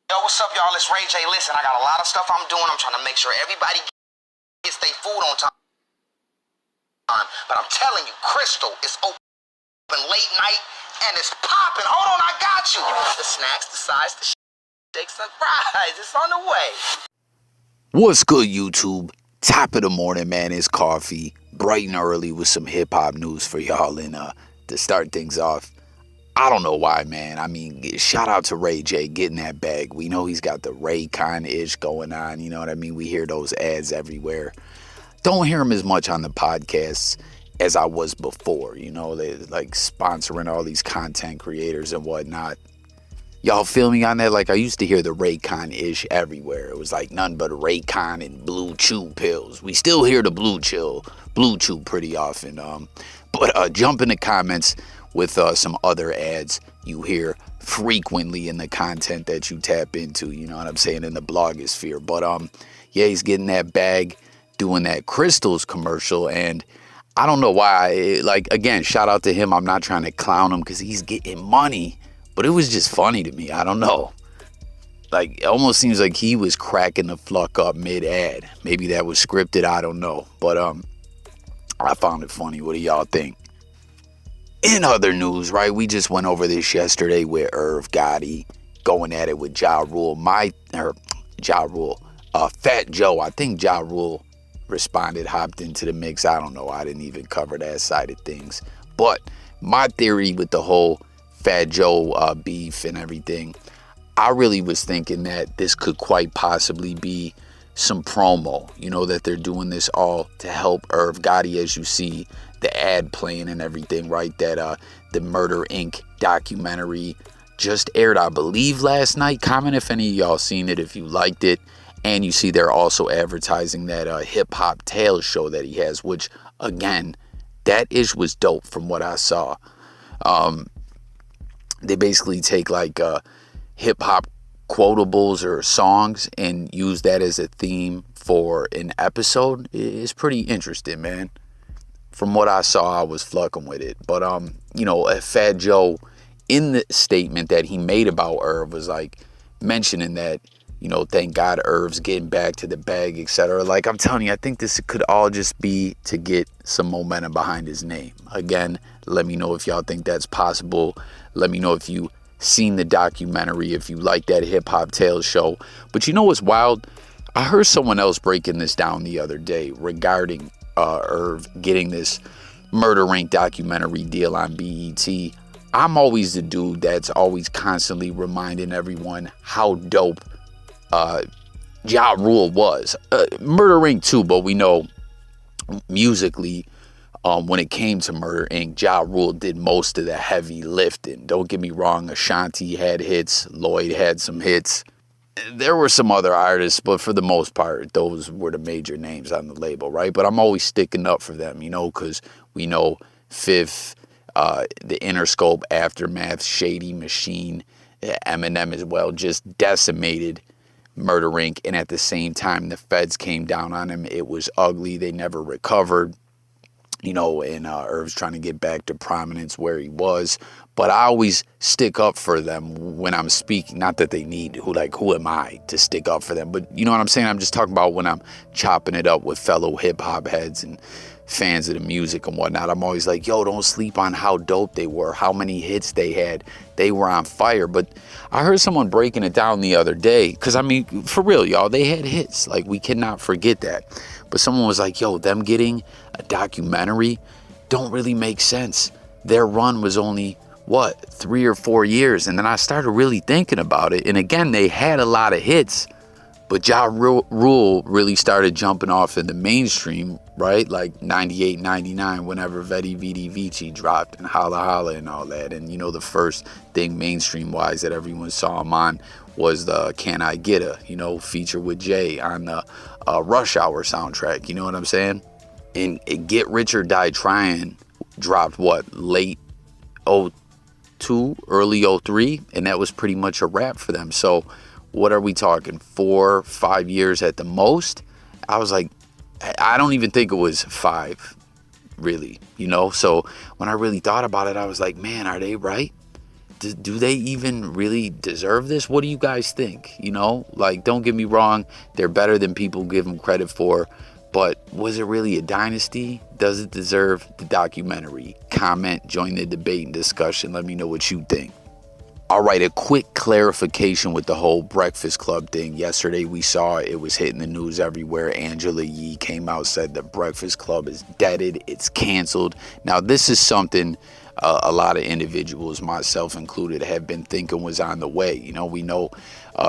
Yo, what's up, y'all? It's Ray J. Listen, I got a lot of stuff I'm doing. I'm trying to make sure everybody gets their food on time. But I'm telling you, Crystal is open late night and it's popping. Hold on, I got you. You want the snacks, the sides, the shakes, the fries. It's on the way. What's good, YouTube? Top of the morning, man. It's coffee. Bright and early with some hip-hop news for y'all. And to start things off, I don't know why, man. I mean, shout out to Ray J getting that bag. We know he's got the Raycon-ish going on. You know what I mean? We hear those ads everywhere. Don't hear him as much on the podcasts as I was before. You know, they like sponsoring all these content creators and whatnot. Y'all feel me on that? Like, I used to hear the Raycon-ish everywhere. It was like nothing but Raycon and Blue Chew pills. We still hear the Blue Chew pretty often. But jump in the comments with some other ads you hear frequently in the content that you tap into, you know what I'm saying, in the blogosphere. But yeah, he's getting that bag, doing that Crystals commercial, and I don't know why. Like, again, shout out to him. I'm not trying to clown him because he's getting money, but it was just funny to me. I don't know. Like, it almost seems like he was cracking the fuck up mid-ad. Maybe that was scripted, I don't know. But I found it funny. What do y'all think? In other news, right, we just went over this yesterday with Irv Gotti going at it with Ja Rule. Fat Joe, I think Ja Rule responded, hopped into the mix. I don't know. I didn't even cover that side of things. But my theory with the whole Fat Joe beef and everything, I really was thinking that this could quite possibly be some promo, you know, that they're doing this all to help Irv Gotti, as you see the ad playing and everything, right? That the Murder Inc. documentary just aired, I believe, last night. Comment if any of y'all seen it, if you liked it. And you see they're also advertising that Hip Hop Tales show that he has, which, again, that ish was dope from what I saw. They basically take like hip hop quotables or songs and use that as a theme for an episode. It's pretty interesting, man. From what I saw, I was fucking with it. But you know, Fat Joe, in the statement that he made about Irv, was like mentioning that, you know, thank God Irv's getting back to the bag, etc. Like, I'm telling you, I think this could all just be to get some momentum behind his name. Again, let me know if y'all think that's possible. Let me know if you seen the documentary, if you like that Hip Hop Tales show. But you know what's wild? I heard someone else breaking this down the other day regarding Irv getting this Murder Inc. documentary deal on BET. I'm always the dude that's always constantly reminding everyone how dope Ja Rule was. Murder Inc. too, but we know musically, when it came to Murder Inc., Ja Rule did most of the heavy lifting. Don't get me wrong, Ashanti had hits, Lloyd had some hits. There were some other artists, but for the most part, those were the major names on the label, right? But I'm always sticking up for them, you know, because we know Fifth, the Interscope, Aftermath, Shady Machine, Eminem as well, just decimated Murder Inc. And at the same time, the feds came down on him. It was ugly. They never recovered. You know, and Irv's trying to get back to prominence where he was. But I always stick up for them when I'm speaking. Not that they need, who am I to stick up for them? But you know what I'm saying? I'm just talking about when I'm chopping it up with fellow hip-hop heads and fans of the music and whatnot. I'm always like, yo, don't sleep on how dope they were, how many hits they had. They were on fire. But I heard someone breaking it down the other day. Because, I mean, for real, y'all, they had hits. Like, we cannot forget that. But someone was like, yo, them getting a documentary don't really make sense. Their run was only, 3 or 4 years? And then I started really thinking about it. And again, they had a lot of hits. But Ja Rule really started jumping off in the mainstream, right? Like 98, 99, whenever Vedi Vidi Vici dropped and Holla Holla and all that. And, you know, the first thing mainstream-wise that everyone saw him on was the Can I Get A, you know, feature with Jay on the Rush Hour soundtrack. You know what I'm saying? And Get Rich or Die Trying dropped, late 02, early 03? And that was pretty much a wrap for them. So what are we talking, 4, 5 years at the most? I was like, I don't even think it was 5, really, you know? So when I really thought about it, I was like, man, are they right? do they even really deserve this? What do you guys think? You know, like, don't get me wrong, they're better than people give them credit for, but was it really a dynasty? Does it deserve the documentary? Comment, join the debate and discussion. Let me know what you think. All right, a quick clarification with the whole Breakfast Club thing. Yesterday we saw it was hitting the news everywhere. Angela Yee came out, said the Breakfast Club is deaded, it's canceled. Now, this is something a lot of individuals, myself included, have been thinking was on the way. You know, we know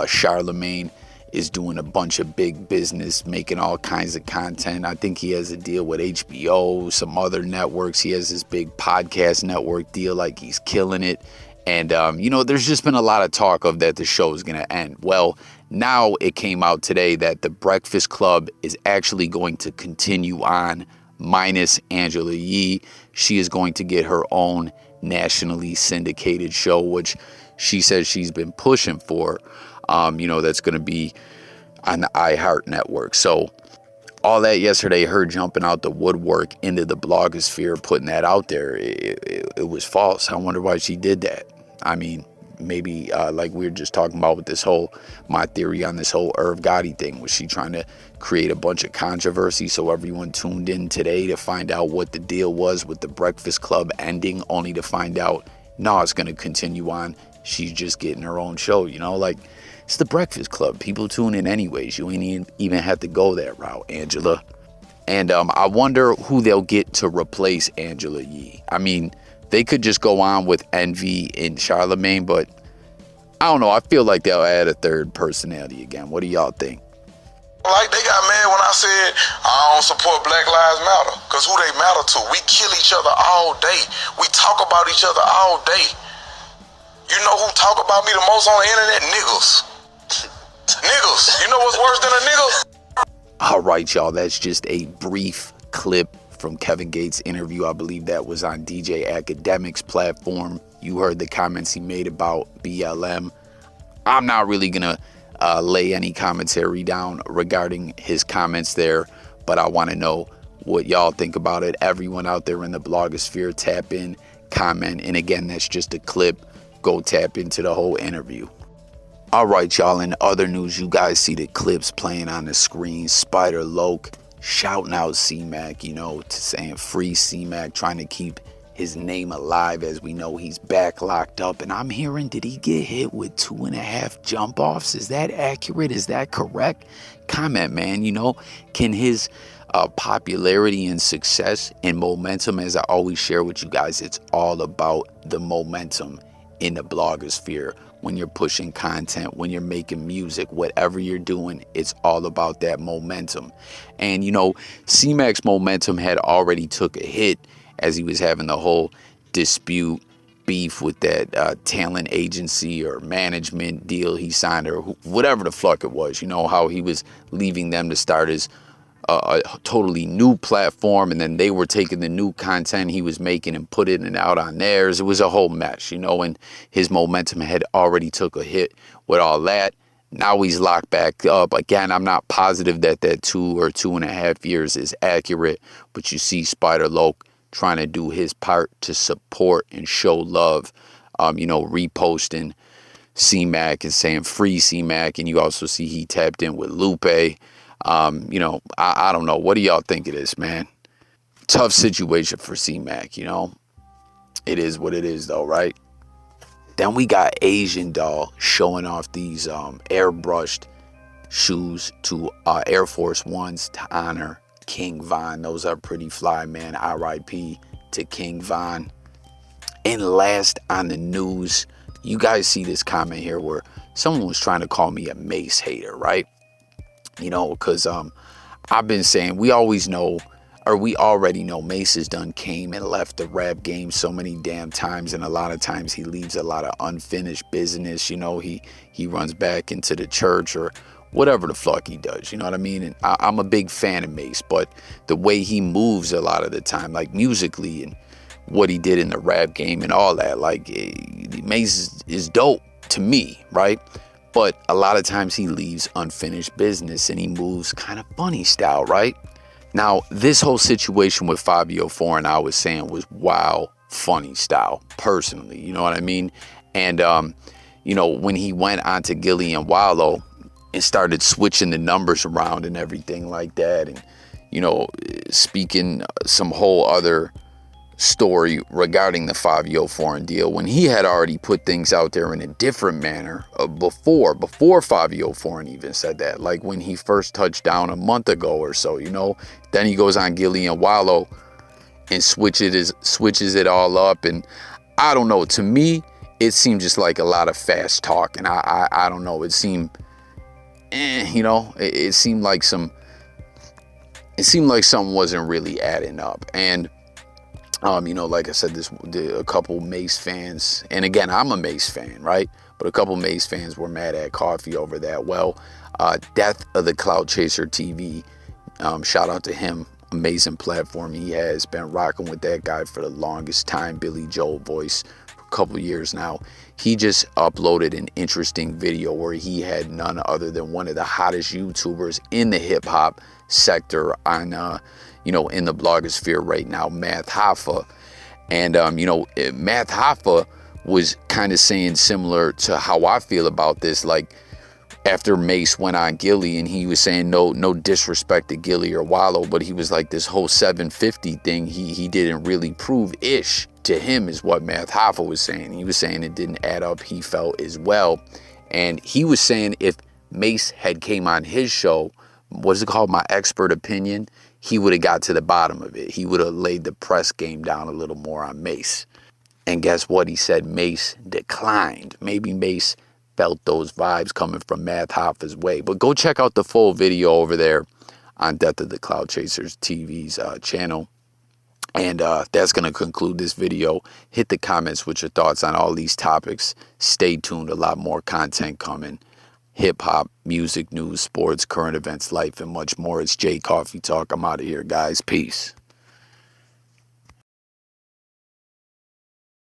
Charlemagne is doing a bunch of big business, making all kinds of content. I think he has a deal with HBO, some other networks. He has this big podcast network deal, like he's killing it. And, you know, there's just been a lot of talk of that the show is going to end. Well, now it came out today that the Breakfast Club is actually going to continue on, minus Angela Yee. She is going to get her own nationally syndicated show, which she says she's been pushing for. You know, that's going to be on the iHeart network. So all that yesterday, her jumping out the woodwork into the blogosphere, putting that out there, it was false. I wonder why she did that. I mean, maybe like we were just talking about with this whole, my theory on this whole Irv Gotti thing, was she trying to create a bunch of controversy so everyone tuned in today to find out what the deal was with the Breakfast Club ending, only to find out, no, it's going to continue on. She's just getting her own show, you know, like, it's the Breakfast Club. People tune in anyways. You ain't even have to go that route, Angela. And I wonder who they'll get to replace Angela Yee. I mean, they could just go on with Envy and Charlemagne, but I don't know. I feel like they'll add a third personality again. What do y'all think? Like, they got mad when I said I don't support Black Lives Matter, because who they matter to? We kill each other all day. We talk about each other all day. You know who talk about me the most on the internet? Niggas. Niggas. You know what's worse than a nigga? All right, y'all. That's just a brief clip from Kevin Gates' interview. I believe that was on DJ Academic's platform. You heard the comments he made about BLM. I'm not really going to lay any commentary down regarding his comments there, but I want to know what y'all think about it. Everyone out there in the blogosphere, tap in, comment. And again, that's just a clip. Go tap into the whole interview. All right, y'all, in other news, you guys see the clips playing on the screen. Spider Loke shouting out Cmac, you know, to saying free Cmac, trying to keep his name alive. As we know, he's back locked up. And I'm hearing, did he get hit with 2.5 jump offs? Is that accurate? Is that correct? Comment, man. You know, can his popularity and success and momentum, as I always share with you guys, it's all about the momentum in the blogosphere. When you're pushing content, when you're making music, whatever you're doing, it's all about that momentum. And, you know, C-Mac's momentum had already took a hit as he was having the whole dispute, beef with that talent agency or management deal he signed, or whatever the fuck it was. You know, how he was leaving them to start his a totally new platform, and then they were taking the new content he was making and putting it out on theirs. It was a whole mess, you know, and his momentum had already took a hit with all that. Now he's locked back up. Again, I'm not positive that 2 or 2.5 years is accurate, but you see Spider Loke trying to do his part to support and show love, you know, reposting C-Mac and saying free C-Mac, and you also see he tapped in with Lupe. You know, I don't know. What do y'all think of this, man? Tough situation for C-Mac, you know. It is what it is, though, right? Then we got Asian Doll showing off these airbrushed shoes to Air Force Ones to honor King Von. Those are pretty fly, man. R.I.P. to King Von. And last on the news, you guys see this comment here where someone was trying to call me a Mase hater, right? You know, because I've been saying we always know, or we already know, Mase has done came and left the rap game so many damn times, and a lot of times he leaves a lot of unfinished business. You know, he runs back into the church or whatever the fuck he does. You know what I mean? And I'm a big fan of Mase, but the way he moves a lot of the time, like musically and what he did in the rap game and all that, like Mase is dope to me, right? But a lot of times he leaves unfinished business and he moves kind of funny style, right? Now, this whole situation with Fabio Foreign, I was saying, was wow, funny style, personally. You know what I mean? And, you know, when he went on to Gillie and Wallow and started switching the numbers around and everything like that, and, you know, speaking some whole other story regarding the Fabio foreign deal, when he had already put things out there in a different manner before Fabio foreign even said that, like when he first touched down a month ago or so, you know. Then he goes on Gillie and Wallow and switches it all up, and I don't know, to me it seemed just like a lot of fast talk, and I don't know, it seemed you know, it seemed like something wasn't really adding up. And you know, like I said, a couple Mase fans, and again, I'm a Mase fan, right? But a couple Mase fans were mad at Coffee over that. Well, Death of the Cloud Chaser TV, shout out to him, amazing platform. He has been rocking with that guy for the longest time, Billy Joel voice, for a couple years now. He just uploaded an interesting video where he had none other than one of the hottest YouTubers in the hip hop sector on, you know, in the blogosphere right now, Hoffa. And, you know, Hoffa was kind of saying similar to how I feel about this. Like, after Mase went on Gillie, and he was saying no disrespect to Gillie or Wallow, but he was like, this whole 750 thing, he didn't really prove ish to him, is what Hoffa was saying. He was saying it didn't add up, he felt, as well. And he was saying if Mase had came on his show, what is it called, My Expert Opinion, he would have got to the bottom of it. He would have laid the press game down a little more on Mase. And guess what? He said Mase declined. Maybe Mase felt those vibes coming from Hoffa's way. But go check out the full video over there on Death of the Cloud Chasers TV's channel. And that's going to conclude this video. Hit the comments with your thoughts on all these topics. Stay tuned. A lot more content coming. Hip-hop, music, news, sports, current events, life, and much more. It's Jay Coffee Talk. I'm out of here, guys. Peace.